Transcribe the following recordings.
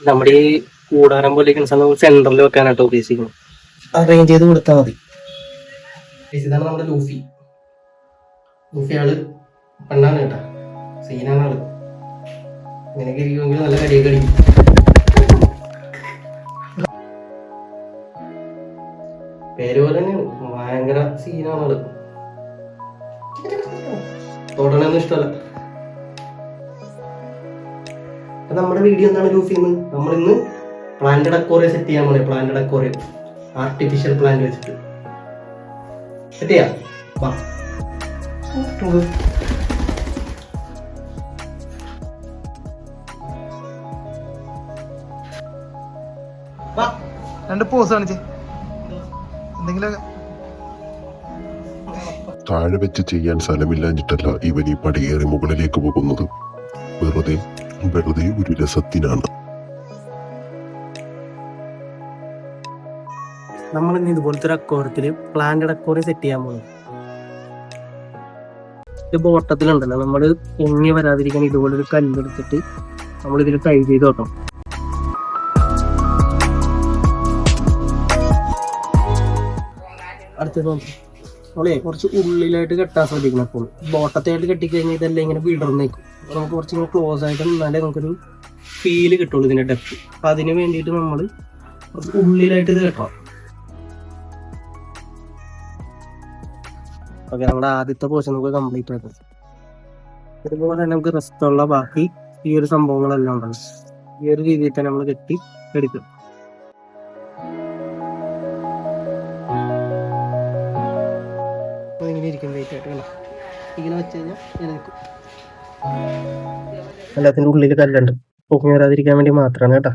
നമ്മുടെ ഈ കൂടാരം പോലെ സെന്ററിൽ വെക്കാനാട്ടോ ഉദ്ദേശിക്കുന്നത്. അറേഞ്ച് ചെയ്ത് കൊടുത്താൽ മതി. ഇതാണ് നമ്മുടെ ലൂഫി. ലൂഫി ആള് പെണ്ണാണ് കേട്ടാ, സീനാണ് ആള്. ഇങ്ങനെയൊക്കെ ഇരിക്കുമെങ്കിൽ നല്ല കടിയൊക്കെ അടിക്കും. പേര് പോലെ തന്നെയാണ്, ഭയങ്കര സീനാണ് ആള്. തൊടണൊന്നും ഇഷ്ടമല്ല. നമ്മുടെ വീഡിയോ എന്താണ് ലൂഫിന്ന്? നമ്മളിന്ന് പ്ലാന്റഡ് അക്വേറിയം സെറ്റ് ചെയ്യാൻ പോണേ. പ്ലാന്റഡ് അക്വേറിയം, ആർട്ടിഫിഷ്യൽ പ്ലാന്റ് വെച്ചിട്ട് സെറ്റ് ചെയ്യാം. രണ്ട് പോസ് കാണിച്ചേ എന്തെങ്കിലും. താഴെ വെച്ച് ചെയ്യാൻ സ്ഥലമില്ലാഞ്ഞിട്ടല്ല ഇവൻ ഈ പടിയേറി മുകളിലേക്ക് പോകുന്നത്. വെറുതെ വെറുതെ ഒരു രസത്തിനാണ്. നമ്മൾ ഇന്ന് ഇതുപോലത്തെ ഒരു അക്വേറിയത്തില് പ്ലാന്റഡ് അക്വേറിയം സെറ്റ് ചെയ്യാൻ പോകുന്നത്. ഇത് ബോട്ടത്തിലുണ്ടല്ലോ, നമ്മൾ പൊങ്ങി വരാതിരിക്കാൻ ഇതുപോലൊരു കല്ലെടുത്തിട്ട് നമ്മൾ ഇതിൽ ട്രൈ ചെയ്ത് നോക്കണം. അടുത്തത് നമ്മളെ കുറച്ച് ഉള്ളിലായിട്ട് കെട്ടാൻ ശ്രദ്ധിക്കണം. അപ്പോൾ ബോട്ടത്തായിട്ട് കെട്ടിക്കഴിഞ്ഞാൽ ഇതെല്ലാം ഇങ്ങനെ വിടർന്നേക്കും. അപ്പോൾ നമുക്ക് കുറച്ച് ഇങ്ങനെ ക്ലോസ് ആയിട്ട് നിന്നാലേ നമുക്കൊരു ഫീല് കിട്ടുള്ളൂ ഇതിൻ്റെ ഡെപ്ത്. അപ്പം അതിന് വേണ്ടിയിട്ട് നമ്മൾ കുറച്ച് ഉള്ളിലായിട്ട് ഇത് കെട്ടണം. ഓക്കെ, നമ്മുടെ ആദ്യത്തെ പോർഷൻ നമുക്ക് കംപ്ലീറ്റ് ആക്കാം. അതുപോലെ തന്നെ നമുക്ക് റെസ്റ്റുള്ള ബാക്കി ഈ ഒരു സംഭവങ്ങളെല്ലാം ഉണ്ടല്ലോ, ഈ ഒരു രീതിയിൽ തന്നെ നമ്മൾ കെട്ടി എടുക്കും. ഇങ്ങനെ ഇരിക്കും വെയിറ്റ് ആയിട്ട് വേണം. ഇങ്ങനെ വെച്ച് കഴിഞ്ഞാൽ ഇങ്ങനെ നിൽക്കും. എല്ലാത്തിൻ്റെ ഉള്ളിൽ കല്ലുണ്ട്, പൊങ്ങി വരാതിരിക്കാൻ വേണ്ടി മാത്രമാണ് കേട്ടോ.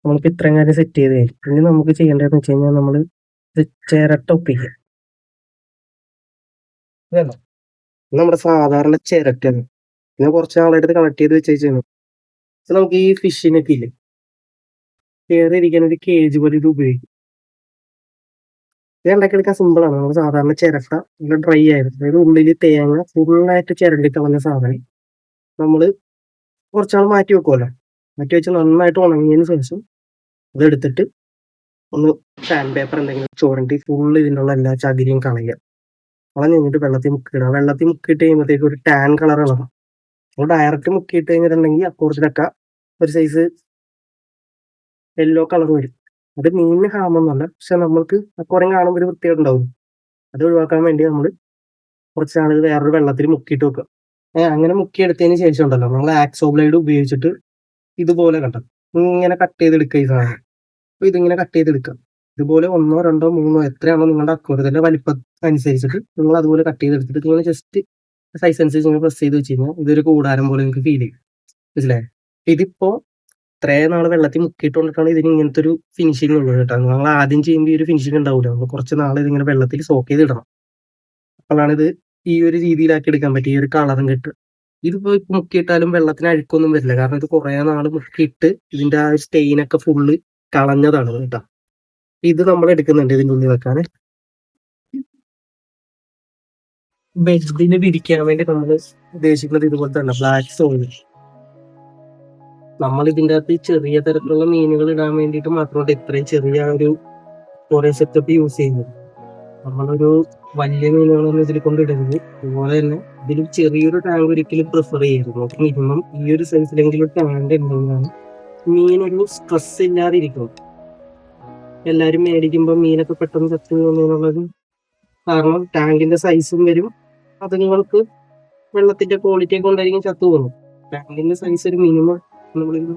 നമ്മളിപ്പോൾ ഇത്രയും കാര്യം സെറ്റ് ചെയ്ത് കഴിഞ്ഞു. ഇനി നമുക്ക് ചെയ്യേണ്ടതെന്ന് വെച്ച് കഴിഞ്ഞാൽ നമ്മൾ ഇത് ചിരട്ട ഒപ്പിക്കുക. ഇതല്ലോ നമ്മുടെ സാധാരണ ചിരട്ടയാണ്. പിന്നെ കുറച്ച് നാളായിട്ട് കണക്ട് ചെയ്ത് വെച്ചാണ്. നമുക്ക് ഈ ഫിഷിനൊക്കെ ഇല്ലേ, കയറി ഇരിക്കാൻ ഒരു കേജ് പോലെ ഇത് ഉപയോഗിക്കും. ഇത് ഉണ്ടാക്കിയെടുക്കാൻ സിമ്പിളാണ്. നമ്മൾ സാധാരണ ചിരട്ട നല്ല ഡ്രൈ ആയിരുന്നു, അതായത് ഉള്ളിൽ തേങ്ങ ഫുള്ളായിട്ട് ചിരണ്ടി കളഞ്ഞ സാധനം നമ്മൾ കുറച്ചാൾ മാറ്റി വെക്കുമല്ലോ. മാറ്റി വെച്ച് നന്നായിട്ട് ഉണങ്ങിയതിന് ശേഷം അതെടുത്തിട്ട് ഒന്ന് സാൻഡ് പേപ്പർ എന്തെങ്കിലും ചുരണ്ടി ഫുള്ള് ഇതിനുള്ള എല്ലാ ചകിരിയും കളയുക. കളഞ്ഞ് കഴിഞ്ഞിട്ട് വെള്ളത്തിൽ മുക്കിയിടുക. വെള്ളത്തിൽ മുക്കിയിട്ട് കഴിയുമ്പോഴത്തേക്ക് ഒരു ടാൻ കളർ ഇളകും. നമ്മൾ ഡയറക്റ്റ് മുക്കിയിട്ട് കഴിഞ്ഞിട്ടുണ്ടെങ്കിൽ അക്വേറിയത്തിലൊക്കെ ഒരു സൈസ് യെല്ലോ കളർ വരും. അത് മീനിന് ഹാമൊന്നുമല്ല, പക്ഷെ നമ്മൾക്ക് അക്വേറിയം കാണുമ്പോൾ ഒരു വൃത്തികേട് ഉണ്ടാവും. അത് ഒഴിവാക്കാൻ വേണ്ടി നമ്മൾ കുറച്ച് നാൾ വേറൊരു വെള്ളത്തിൽ മുക്കിയിട്ട് വെക്കുക. അങ്ങനെ മുക്കിയെടുത്തതിന് ശേഷം ഉണ്ടല്ലോ, നമ്മൾ ആക്സോ ബ്ലേഡ് ഉപയോഗിച്ചിട്ട് ഇതുപോലെ കണ്ടോ ഇങ്ങനെ കട്ട് ചെയ്തെടുക്കുക ഈ സാധനം. അപ്പോൾ ഇതിങ്ങനെ കട്ട് ചെയ്തെടുക്കുക. ഇതുപോലെ 1, 2, 3 എത്രയാണോ നിങ്ങളുടെ അക്വേറിയത്തിൻ്റെ വലിപ്പം അനുസരിച്ചിട്ട് നിങ്ങൾ അതുപോലെ കട്ട് ചെയ്തെടുത്തിട്ട് നിങ്ങൾ ജസ്റ്റ് സൈസ് അനുസരിച്ച് നിങ്ങൾ പ്രസ് ചെയ്ത് വെച്ച് കഴിഞ്ഞാൽ ഇതൊരു കൂടാരം പോലെ നിങ്ങൾക്ക് ഫീൽ ചെയ്യും. മനസ്സിലായോ? ഇതിപ്പോൾ ഇത്രയും നാൾ വെള്ളത്തിൽ മുക്കിയിട്ടുകൊണ്ടിട്ടാണ് ഇതിന് ഇങ്ങനത്തെ ഒരു ഫിനിഷിങ് ഉള്ളത് കേട്ടോ. നമ്മൾ ആദ്യം ചെയ്യുമ്പോൾ ഈ ഒരു ഫിനിഷിങ് ഉണ്ടാവില്ല. നമ്മൾ കുറച്ച് നാൾ ഇതിങ്ങനെ വെള്ളത്തിൽ സോക്ക് ചെയ്ത് ഇടണം. അപ്പോഴാണ് ഇത് ഈ ഒരു രീതിയിലാക്കി എടുക്കാൻ പറ്റും, ഈ ഒരു കളറും കിട്ടുക. ഇതിപ്പോൾ മുക്കിയിട്ടാലും വെള്ളത്തിന് അഴുക്കൊന്നും വരില്ല, കാരണം ഇത് കുറേ നാൾ മുക്കിയിട്ട് ഇതിൻ്റെ ആ സ്റ്റെയിനൊക്കെ ഫുള്ള് കളഞ്ഞതാണ് കേട്ടോ. ഇത് നമ്മൾ എടുക്കുന്നുണ്ട് ഇതിൻ്റെ ഉള്ളിൽ വെക്കാൻ. ബെഡിന് വിരിക്കാൻ വേണ്ടി നമ്മൾ ഉദ്ദേശിക്കുന്നത് ഇതുപോലത്തെ തന്നെ ബ്ലാക്ക് സോയിൽ. നമ്മൾ ഇതിൻ്റെ അകത്ത് ചെറിയ തരത്തിലുള്ള മീനുകൾ ഇടാൻ വേണ്ടിയിട്ട് മാത്രമാണ് ഇത്രയും ചെറിയ ഒരു കുറേ സെറ്റപ്പ് യൂസ് ചെയ്യുന്നത്. നമ്മളൊരു വലിയ മീനുകളൊന്നും ഇതിൽ കൊണ്ടിടരുത്. അതുപോലെ തന്നെ ഇതിൽ ചെറിയൊരു ടാങ്ക് ഒരിക്കലും പ്രിഫർ ചെയ്യരുത്. നമുക്ക് മിനിമം ഈ ഒരു സൈസിലെങ്കിലും ടാങ്ക് ഉണ്ടെങ്കിലാണ് മീനൊരു സ്ട്രെസ് ഇല്ലാതിരിക്കും. എല്ലാവരും മേടിക്കുമ്പോൾ മീനൊക്കെ പെട്ടെന്ന് ചത്തു പോകുന്നതിനുള്ളത് കാരണം ടാങ്കിന്റെ സൈസും വരും, അത് നിങ്ങൾക്ക് വെള്ളത്തിന്റെ ക്വാളിറ്റി ഒക്കെ കൊണ്ടായിരിക്കും ചത്തു പോകുന്നു. ടാങ്കിന്റെ സൈസ് ഒരു മിനിമം നമ്മളൊരു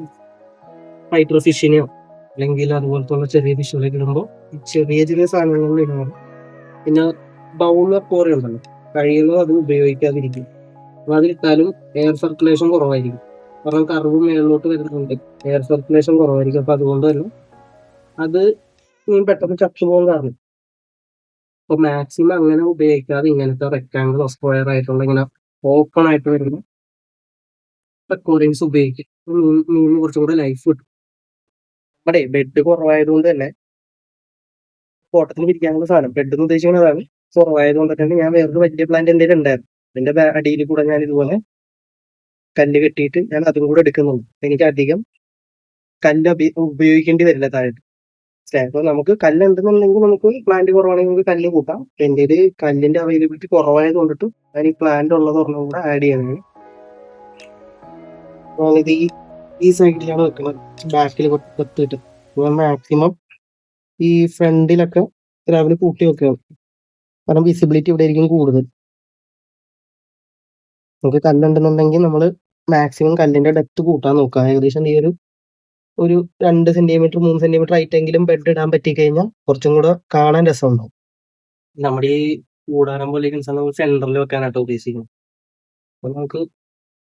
ഫൈറ്റർ ഫിഷിനെയോ അല്ലെങ്കിൽ അതുപോലത്തെ ചെറിയ ഫിഷുകളൊക്കെ ഇടുമ്പോൾ ചെറിയ ചെറിയ സാധനങ്ങളിൽ ഇടുമ്പോൾ. പിന്നെ ബൗൾ അക്വേറിയം ഉണ്ടല്ലോ, കഴിയുന്നത് അത് ഉപയോഗിക്കാതിരിക്കും. അപ്പോൾ അതിലിട്ടാലും എയർ സർക്കുലേഷൻ കുറവായിരിക്കും, കാരണം കർവ് മേളിലോട്ട് വരുന്നുണ്ട്, എയർ സർക്കുലേഷൻ കുറവായിരിക്കും. അപ്പോൾ അതുകൊണ്ട് തന്നെ അത് മീൻ പെട്ടെന്ന് ചത്തുപോകാൻ കാരണം. അപ്പോൾ മാക്സിമം അങ്ങനെ ഉപയോഗിക്കാതെ ഇങ്ങനത്തെ റെക്ടാങ്കിൾ സ്ക്വയർ ആയിട്ടുള്ള ഇങ്ങനെ ഓപ്പൺ ആയിട്ട് വരുന്ന അക്വേറിയംസ് ഉപയോഗിക്കും. മീൻ കുറച്ചും കൂടെ ലൈഫ് കിട്ടും. നമ്മുടെ ബെഡ് കുറവായതുകൊണ്ട് തന്നെ തോട്ടത്തിൽ പിരിക്കാനുള്ള സാധനം ബെഡ് എന്ന് ഉദ്ദേശിക്കുന്നതാണ്. കുറവായതുകൊണ്ട് തന്നെ ഞാൻ വേറൊരു വലിയ പ്ലാന്റ് എന്തെങ്കിലും ഉണ്ടായിരുന്നു, അതിന്റെ അടിയിൽ കൂടെ ഞാൻ ഇതുപോലെ കല്ല് കെട്ടിയിട്ട് ഞാൻ അതും കൂടെ എടുക്കുന്നുണ്ട്. എനിക്ക് അധികം കല്ല് ഉപയോഗിക്കേണ്ടി വരില്ല താഴത്ത്. അപ്പൊ നമുക്ക് കല്ലുണ്ടെന്നുണ്ടെങ്കിൽ നമുക്ക് പ്ലാന്റ് കുറവാണെങ്കിൽ നമുക്ക് കല്ല് കൂട്ടാം. എന്റെ ഒരു കല്ലിന്റെ അവൈലബിലിറ്റി കുറവായത് കൊണ്ടിട്ട് ഞാൻ ഈ പ്ലാന്റ് ഉള്ളത് ഒരെണ്ണം കൂടെ ആഡ് ചെയ്യുന്നത്. ഞാനിത് ഈ സൈഡിലാണ് വെക്കുന്നത്, ബാക്കിൽ വെത്തിട്ട്. മാക്സിമം ഈ ഫ്രണ്ടിലൊക്കെ രാവിലെ കൂട്ടി വെക്കുക, കാരണം വിസിബിലിറ്റി ഇവിടെ ആയിരിക്കും കൂടുതൽ. നമുക്ക് കല്ലുണ്ടെന്നുണ്ടെങ്കിൽ നമ്മൾ മാക്സിമം കല്ലിന്റെ ഡെപ്ത് കൂട്ടാൻ നോക്കുക. ഏകദേശം ഈ ഒരു 2 സെന്റിമീറ്റർ 3 സെന്റിമീറ്റർ ആയിട്ടെങ്കിലും ബെഡ് ഇടാൻ പറ്റി കഴിഞ്ഞാൽ കുറച്ചും കൂടെ കാണാൻ രസമുണ്ടാവും. നമ്മുടെ ഈ കൂടാരം പോലെ നമ്മൾ സെന്ററിൽ വെക്കാനായിട്ട് ഉദ്ദേശിക്കുന്നത്. അപ്പൊ നമുക്ക്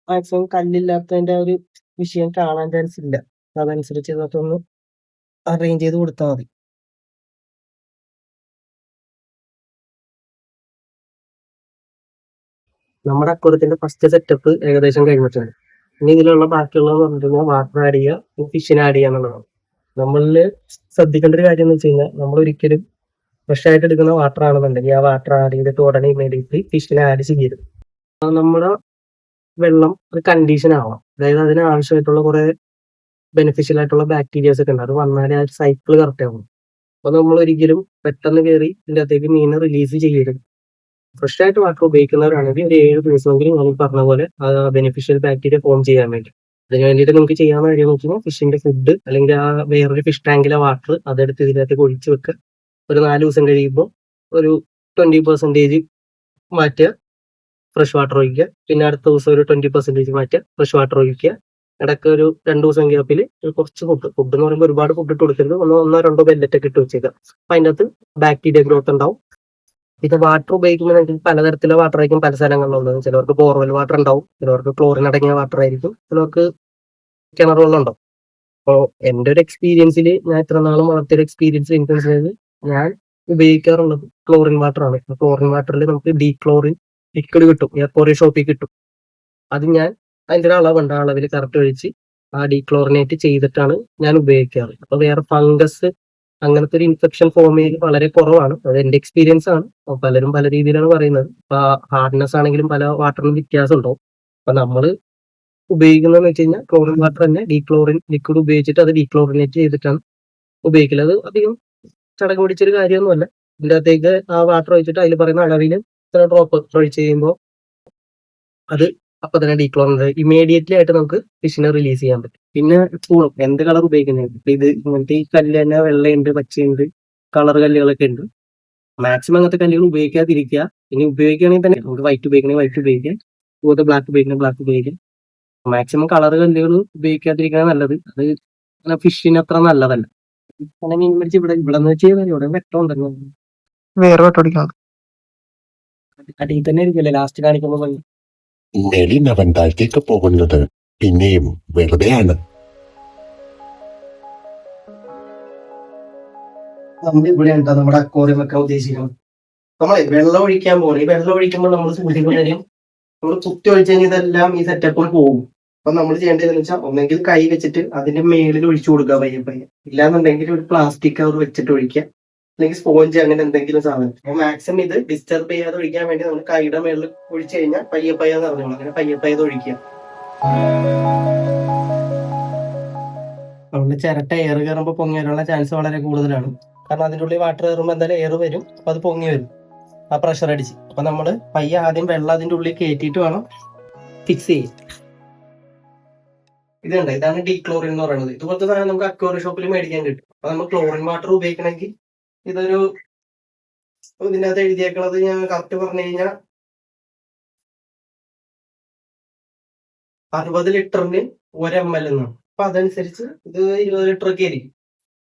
മാക്സിമം കല്ലില്ലാത്തതിന്റെ ഒരു വിഷയം കാണാൻ ചാൻസ് ഇല്ല. അതനുസരിച്ച് ഇതൊക്കെ ഒന്ന് അറേഞ്ച് ചെയ്ത് കൊടുത്താൽ മതി. നമ്മുടെ അക്വറിയത്തിന്റെ ഫസ്റ്റ് സെറ്റപ്പ് ഏകദേശം കഴിഞ്ഞിട്ടുണ്ട്. ഇനി ഇതിലുള്ള ബാക്കിയുള്ളതെന്ന് പറഞ്ഞു കഴിഞ്ഞാൽ വാട്ടർ ആഡ് ചെയ്യുക, ഫിഷിനെ ആഡ് ചെയ്യുക എന്നുള്ളതാണ്. നമ്മളിൽ ശ്രദ്ധിക്കേണ്ട ഒരു കാര്യം എന്ന് വെച്ച് കഴിഞ്ഞാൽ നമ്മൾ ഒരിക്കലും ഫ്രഷ് ആയിട്ട് എടുക്കുന്ന വാട്ടർ ആണെന്നുണ്ടെങ്കിൽ ആ വാട്ടർ ആഡ് ചെയ്തിട്ട് ഉടനെ ഇമ്മീഡിയറ്റ്ലി ഫിഷിനെ ആഡ് ചെയ്യരുത്. നമ്മുടെ വെള്ളം ഒരു കണ്ടീഷൻ ആവണം. അതായത് അതിന് ആവശ്യമായിട്ടുള്ള കുറെ ബെനിഫിഷ്യൽ ആയിട്ടുള്ള ബാക്ടീരിയാസ് ഒക്കെ ഉണ്ട്. അത് വന്നാലേ ആ സൈക്കിൾ കറക്റ്റ് ആവും. അപ്പൊ നമ്മൾ ഒരിക്കലും പെട്ടെന്ന് കയറി ഇതിന്റെ അകത്തേക്ക് മീനെ റിലീസ് ചെയ്യരുത്. ഫ്രഷ് ആയിട്ട് വാട്ടർ ഉപയോഗിക്കുന്നവരാണെങ്കിൽ ഒരു 7 ദിവസമെങ്കിലും ഞാൻ പറഞ്ഞ പോലെ ബെനിഫിഷ്യൽ ബാക്ടീരിയ ഫോം ചെയ്യാൻ വേണ്ടി. അതിന് വേണ്ടിയിട്ട് നമുക്ക് ചെയ്യാവുന്ന കാര്യം നോക്കുമ്പോൾ ഫിഷിന്റെ ഫുഡ് അല്ലെങ്കിൽ ആ വേറൊരു ഫിഷ് ടാങ്കിലെ വാട്ടർ അതെടുത്ത് ഇതിനകത്തേക്ക് ഒഴിച്ച് വെക്കുക. ഒരു 4 ദിവസം കഴിയുമ്പോൾ ഒരു 20% മാറ്റുക, ഫ്രഷ് വാട്ടർ ഒഴിക്കുക. പിന്നെ അടുത്ത ദിവസം ഒരു 20% മാറ്റുക, ഫ്രഷ് വാട്ടർ ഒഴിക്കുക. ഇടയ്ക്ക് ഒരു 2 ദിവസം ഗ്യാപ്പിൽ കുറച്ച് ഫുഡ് എന്ന് പറയുമ്പോൾ ഒരുപാട് ഫുഡ് ഇട്ട് കൊടുക്കരുത്. 1-2 പെല്ലറ്റ് ഒക്കെ ഇട്ട് വെച്ചേക്കുക. അപ്പൊ അതിൻ്റെ അകത്ത് ബാക്ടീരിയ ഗ്രോത്ത് ഉണ്ടാവും. പിന്നെ വാട്ടർ ഉപയോഗിക്കുമ്പോൾ നമുക്ക് പലതരത്തിലുള്ള വാട്ടർ ആയിരിക്കും പല സ്ഥലങ്ങളിലുള്ളത്. ചിലവർക്ക് ബോർവെൽ വാട്ടർ ഉണ്ടാവും, ചിലവർക്ക് ക്ലോറിൻ അടങ്ങിയ വാട്ടർ ആയിരിക്കും, ചിലവർക്ക് കിണർ വെള്ളം ഉണ്ടാവും. അപ്പോൾ എൻ്റെ ഒരു എക്സ്പീരിയൻസിൽ, ഞാൻ ഇത്ര നാളും വളർത്തിയൊരു എക്സ്പീരിയൻസ് എനിക്ക് മനസ്സിലായത്, ഞാൻ ഉപയോഗിക്കാറുള്ളത് ക്ലോറിൻ വാട്ടർ ആണ്. ക്ലോറിൻ വാട്ടറിൽ നമുക്ക് ഡീക്ലോറിൻ ലിക്വിഡ് കിട്ടും, എയർപോറിയ ഷോപ്പിൽ കിട്ടും. അത് ഞാൻ അതിൻ്റെ ഒരു അളവുണ്ട്, ആ അളവിൽ കറക്റ്റ് ഒഴിച്ച് ആ ഡീക്ലോറിനേറ്റ് ചെയ്തിട്ടാണ് ഞാൻ ഉപയോഗിക്കാറ്. അപ്പൊ വേറെ ഫംഗസ് അങ്ങനത്തെ ഒരു ഇൻഫെക്ഷൻ ഫോം ചെയ്യൽ വളരെ കുറവാണ്. അത് എന്റെ എക്സ്പീരിയൻസ് ആണ്. പലരും പല രീതിയിലാണ് പറയുന്നത്. അപ്പൊ ഹാർഡ്നെസ് ആണെങ്കിലും പല വാട്ടറിനും വ്യത്യാസം ഉണ്ടാവും. അപ്പൊ നമ്മൾ ഉപയോഗിക്കുന്നതെന്ന് വെച്ച് കഴിഞ്ഞാൽ ക്ലോറിൻ വാട്ടർ തന്നെ ഡീക്ലോറിൻ ലിക്വിഡ് ഉപയോഗിച്ചിട്ട് അത് ഡീക്ലോറിനേറ്റ് ചെയ്തിട്ടാണ് ഉപയോഗിക്കുന്നത്. അത് അധികം ചടങ്ങ് പിടിച്ചൊരു കാര്യമൊന്നുമല്ല. ഇതിൻ്റെ അകത്തേക്ക് ആ വാട്ടർ ഒഴിച്ചിട്ട് അതിൽ പറയുന്ന അളവിൽ ഇത്ര ഡ്രോപ്പ് ഒഴിച്ച് കഴിയുമ്പോൾ അത് അപ്പൊ തന്നെ ഡീക്ലോറിൻ ഇമീഡിയറ്റ്ലി ആയിട്ട് നമുക്ക് ഫിഷിനെ റിലീസ് ചെയ്യാൻ പറ്റും. പിന്നെ എപ്പോഴും എന്ത് കളർ ഉപയോഗിക്കുന്നത്, ഇത് ഇങ്ങനത്തെ ഈ കല്ല് തന്നെ വെള്ളയുണ്ട്, പച്ചയുണ്ട്, കളർ കല്ലുകളൊക്കെ ഉണ്ട്. മാക്സിമം അങ്ങനത്തെ കല്ലുകൾ ഉപയോഗിക്കാതിരിക്കുക. ഇനി ഉപയോഗിക്കുകയാണെങ്കിൽ തന്നെ നമുക്ക് വൈറ്റ് ഉപയോഗിക്കണമെങ്കിൽ വൈറ്റ് ഉപയോഗിക്കാം, അതുപോലെ ബ്ലാക്ക് ഉപയോഗിക്കണമെങ്കിൽ ബ്ലാക്ക് ഉപയോഗിക്കാം. മാക്സിമം കളർ കല്ലുകൾ ഉപയോഗിക്കാതിരിക്കുന്നത് നല്ലത്. അത് ഫിഷിന് അത്ര നല്ലതല്ല. അങ്ങനെ മീൻ പിടിച്ച് ഇവിടെ എന്ന് വെച്ചാൽ ഇവിടെ വെട്ടമുണ്ടല്ലോ, വേറെ വെട്ടടിക്കണം. അടിയിൽ തന്നെ ഇരിക്കുമല്ലേ ലാസ്റ്റ് കാണിക്കുമ്പോൾ. മെലിൻ അവൻ താഴത്തേക്ക് പോകുന്നത് പിന്നെയും വെറുതെയാണ്. നമ്മൾ ഇവിടെയാണ് നമ്മുടെ അക്വാറിയം വെക്കാൻ ഉദ്ദേശിക്കുന്നത്. നമ്മളെ വെള്ളം ഒഴിക്കാൻ പോകണം. ഈ വെള്ളം ഒഴിക്കുമ്പോൾ നമ്മൾ സൂക്ഷിക്കുന്നതിനും നമ്മൾ കുത്തി ഒഴിച്ചു കഴിഞ്ഞാൽ ഇതെല്ലാം ഈ സെറ്റപ്പിൽ പോകും. അപ്പൊ നമ്മൾ ചെയ്യേണ്ടതെന്ന് വെച്ചാൽ ഒന്നെങ്കിൽ കൈ വെച്ചിട്ട് അതിന്റെ മേളിൽ ഒഴിച്ചു കൊടുക്കുക പയ്യെ പയ്യെ, ഇല്ലാന്നുണ്ടെങ്കിൽ ഒരു പ്ലാസ്റ്റിക് കവർ വെച്ചിട്ട് ഒഴിക്കുക, അല്ലെങ്കിൽ സ്പോഞ്ച് അങ്ങനെ എന്തെങ്കിലും സാധനം. അപ്പൊ മാക്സിമം ഇത് ഡിസ്റ്റർബ് ചെയ്യാതെ ഒഴിക്കാൻ വേണ്ടി നമ്മൾ കൈയുടെ മേളിൽ ഒഴിച്ചു കഴിഞ്ഞാൽ പയ്യെ പയ്യെ നിറഞ്ഞോളൂ. അങ്ങനെ പയ്യെ പയ്യെ ഒഴിക്കുക. അതുകൊണ്ട് ചിരട്ട എയർ കയറുമ്പോൾ പൊങ്ങി വരാനുള്ള ചാൻസ് വളരെ കൂടുതലാണ്. കാരണം അതിൻ്റെ ഉള്ളിൽ വാട്ടർ കയറുമ്പോൾ എന്തായാലും എയർ വരും, അപ്പൊ അത് പൊങ്ങി വരും ആ പ്രഷർ അടിച്ച്. അപ്പൊ നമ്മൾ പയ്യെ ആദ്യം വെള്ളം അതിൻ്റെ ഉള്ളിൽ കയറ്റിയിട്ട് വേണം ഫിക്സ് ചെയ്യാൻ. ഇതുണ്ട്, ഇതാണ് ഡീക്ലോറിൻ എന്ന് പറയുന്നത്. ഇതുപോലത്തെ സാധനം നമുക്ക് അക്വാറിയം ഷോപ്പിൽ മേടിക്കാൻ കിട്ടും. അപ്പൊ നമ്മൾ ക്ലോറിൻ വാട്ടർ ഉപയോഗിക്കണമെങ്കിൽ ഇതൊരു ഇതിനകത്ത് എഴുതിയേക്കണത് ഞാൻ കറക്റ്റ് പറഞ്ഞു കഴിഞ്ഞാൽ 60 ലിറ്ററിന് 1 ml എന്നാണ്. അപ്പൊ അതനുസരിച്ച് ഇത് 20 ലിറ്റർ ഒക്കെ ആയിരിക്കും.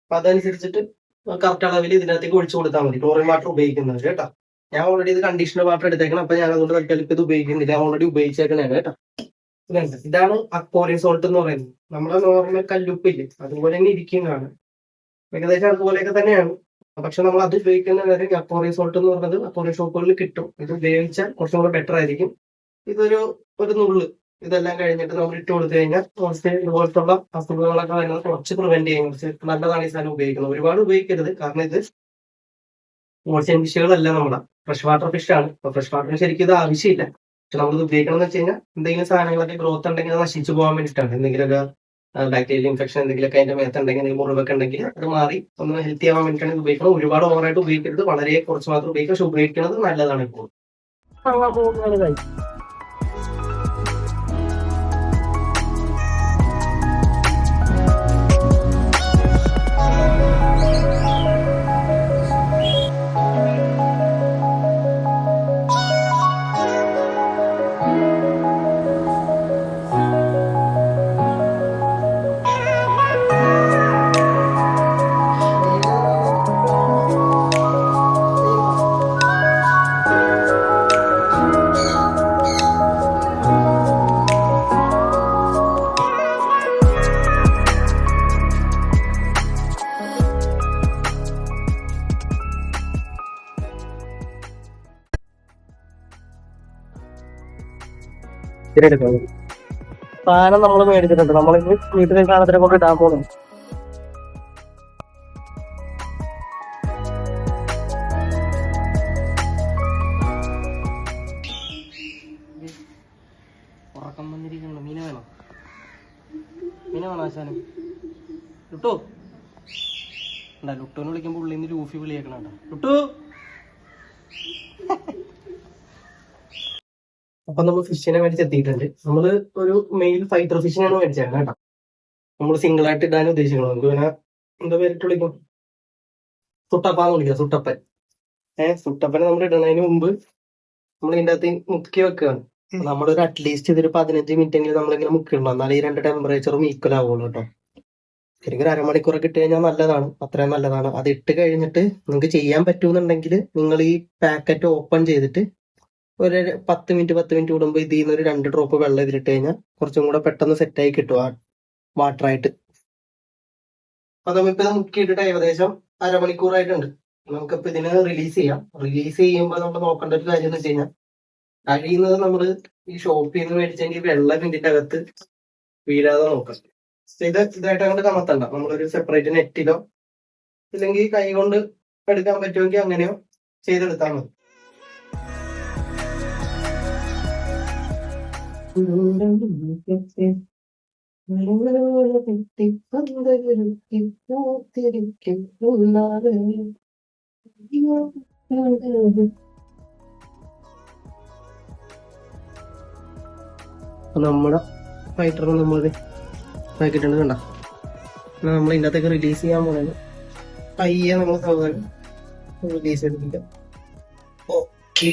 അപ്പൊ അതനുസരിച്ചിട്ട് കറക്റ്റ് അളവിൽ ഇതിനകത്തേക്ക് ഒഴിച്ചു കൊടുത്താൽ മതി ക്ലോറിൻ വാട്ടർ ഉപയോഗിക്കുന്നത് കേട്ടോ. ഞാൻ ഓൾറെഡി ഇത് കണ്ടീഷണർ വാട്ടർ എടുത്തേക്കണം. അപ്പൊ ഞാൻ അതുകൊണ്ട് തൽക്കാലം ഇത് ഉപയോഗിക്കുന്നില്ല, ഓൾറെഡി ഉപയോഗിച്ചേക്കണേ കേട്ടോ. ഇതാണ് അക്വാറിയം സോൾട്ട് എന്ന് പറയുന്നത്. നമ്മുടെ നോർമൽ കല്ലുപ്പില്ലേ അതുപോലെ തന്നെ ഇരിക്കും കാണാൻ, ഏകദേശം അതുപോലെയൊക്കെ തന്നെയാണ്. പക്ഷെ നമ്മൾ അത് ഉപയോഗിക്കുന്ന കാര്യം അക്വാറിയം സോൾട്ട് എന്ന് പറയുന്നത് അക്വാറിയം ഷോപ്പുകളിൽ കിട്ടും. ഇത് ഉപയോഗിച്ചാൽ കുറച്ചും കൂടെ ബെറ്റർ ആയിരിക്കും. ഒരു നുള്ള് ഇതെല്ലാം കഴിഞ്ഞിട്ട് നമ്മൾ ഇട്ട് കൊടുത്തു കഴിഞ്ഞാൽ ഇതുപോലത്തുള്ള അസുഖങ്ങളൊക്കെ വരുന്നത് കുറച്ച് പ്രിവെന്റ് ചെയ്യാൻ കുറച്ച് നല്ലതാണ് ഈ സാധനം ഉപയോഗിക്കുന്നത്. ഒരുപാട് ഉപയോഗിക്കരുത്, കാരണം ഇത് ഓൾസൈൻ ഫിഷുകളല്ല, നമ്മുടെ ഫ്രഷ് വാട്ടർ ഫിഷ് ആണ്. അപ്പൊ ഫ്രഷ് വാട്ടറിന് ശരിക്കും ഇത് ആവശ്യമില്ല. പക്ഷെ നമ്മളിത് ഉപയോഗിക്കണം എന്ന് വെച്ച് കഴിഞ്ഞാൽ എന്തെങ്കിലും സാധനങ്ങളൊക്കെ ഗ്രോത്ത് ഉണ്ടെങ്കിൽ അത് നശിച്ചു പോകാൻ വേണ്ടിയിട്ടാണ്. എന്തെങ്കിലുമൊക്കെ ബാക്ടീരിയൽ ഇൻഫെക്ഷൻ എന്തെങ്കിലുമൊക്കെ അതിന്റെ മേത്തുണ്ടെങ്കിൽ എന്തെങ്കിലും മുറിവൊക്കെ ഉണ്ടെങ്കിൽ അത് മാറി ഒന്ന് ഹെൽത്തി ആവാൻ വേണ്ടിയിട്ടാണ് ഇത് ഉപയോഗിക്കണം. ഒരുപാട് ഓവറായിട്ട് ഉപയോഗിക്കരുത്, വളരെ കുറച്ച് മാത്രം ഉപയോഗിക്കുക. പക്ഷെ ഉപയോഗിക്കുന്നത് നല്ലതാണ് ഇപ്പോൾ. സാധനം നമ്മൾ മേടിച്ചിട്ടുണ്ട്. നമ്മളിന്ന് വീട്ടിലെ സാധനത്തിനെ കൊണ്ട് ഇടാൻ പോകുന്നു. ഉറക്കം വന്നിരിക്കുന്നു. മീന വേണോ? മീന വേണോ ആശാനം? ലുട്ടു ഉണ്ടാ, ലുട്ടുവിനെ വിളിക്കുമ്പോൾ ഉള്ളിൽ നിന്ന് ലൂഫി വിളിയേക്കണ. ലുട്ടു. അപ്പൊ നമ്മൾ ഫിഷിനെ മേടിച്ചെത്തിയിട്ടുണ്ട്. നമ്മള് ഒരു മെയിൽ ഫൈറ്റർ ഫിഷിനാണ് മേടിച്ചത് കേട്ടോ. നമ്മൾ സിംഗിൾ ആയിട്ട് ഇടാൻ ഉദ്ദേശിക്കണം. നമുക്ക് പിന്നെ എന്താ പേരിട്ട് വിളിക്കും? സുട്ടപ്പാന്ന് വിളിക്കാം. സുട്ടപ്പൻ. സുട്ടപ്പനെ നമ്മൾ ഇടുന്നതിന് മുമ്പ് നമ്മൾ ഇതിന്റെ അകത്ത് മുക്കി വെക്കുകയാണ്. നമ്മളൊരു അറ്റ്ലീസ്റ്റ് ഇതൊരു 15 മിനിറ്റ് എങ്കിലും നമ്മളിങ്ങനെ മുക്കിടണം. എന്നാലും ഈ രണ്ട് ടെമ്പറേച്ചറും ഈക്വൽ ആവുള്ളൂ കേട്ടോ. ശരിക്കും ഒരു അരമണിക്കൂറൊക്കെ ഇട്ട് കഴിഞ്ഞാൽ നല്ലതാണ്, അത്രയും നല്ലതാണ്. അത് ഇട്ട് കഴിഞ്ഞിട്ട് നിങ്ങൾക്ക് ചെയ്യാൻ പറ്റുമെന്നുണ്ടെങ്കിൽ നിങ്ങൾ ഈ പാക്കറ്റ് ഓപ്പൺ ചെയ്തിട്ട് ഒരു 10 മിനിറ്റ് കൂടുമ്പോൾ ഇതിൽ നിന്ന് ഒരു 2 ഡ്രോപ്പ് വെള്ളം ഇതിലിട്ട് കഴിഞ്ഞാൽ കുറച്ചും കൂടെ പെട്ടെന്ന് സെറ്റായി കിട്ടും ആ വാട്ടറായിട്ട്. അപ്പൊ നമ്മളിപ്പോ ഇത് മുക്കിയിട്ടിട്ട് ഏകദേശം അരമണിക്കൂറായിട്ടുണ്ട്. നമുക്കിപ്പോ ഇതിനെ റിലീസ് ചെയ്യാം. റിലീസ് ചെയ്യുമ്പോൾ നമ്മൾ നോക്കേണ്ട ഒരു കാര്യം എന്ന് വെച്ച് കഴിഞ്ഞാൽ, കഴിയുന്നത് നമ്മൾ ഈ ഷോപ്പിൽ നിന്ന് മേടിച്ചെങ്കിൽ വെള്ളം ഇതിന്റെ അകത്ത് വീഴാതെ നോക്കാം. ഇതായിട്ട് അങ്ങോട്ട് കമത്തണ്ട. നമ്മളൊരു സെപ്പറേറ്റ് നെറ്റിലോ ഇല്ലെങ്കിൽ കൈ കൊണ്ട് എടുക്കാൻ പറ്റുമെങ്കിൽ അങ്ങനെയോ ചെയ്തെടുത്താൽ മതി. നമ്മുടെ ഫൈറ്റർ നമ്മൾ പാക്കിട്ടുണ്ട് കണ്ട. നമ്മൾ ഇതിൻ്റെ അകത്തേക്ക് റിലീസ് ചെയ്യാൻ പോകുന്നത് പയ്യെ നമ്മൾ സാധാരണ റിലീസ് ചെയ്തിട്ടില്ല. ഓക്കെ.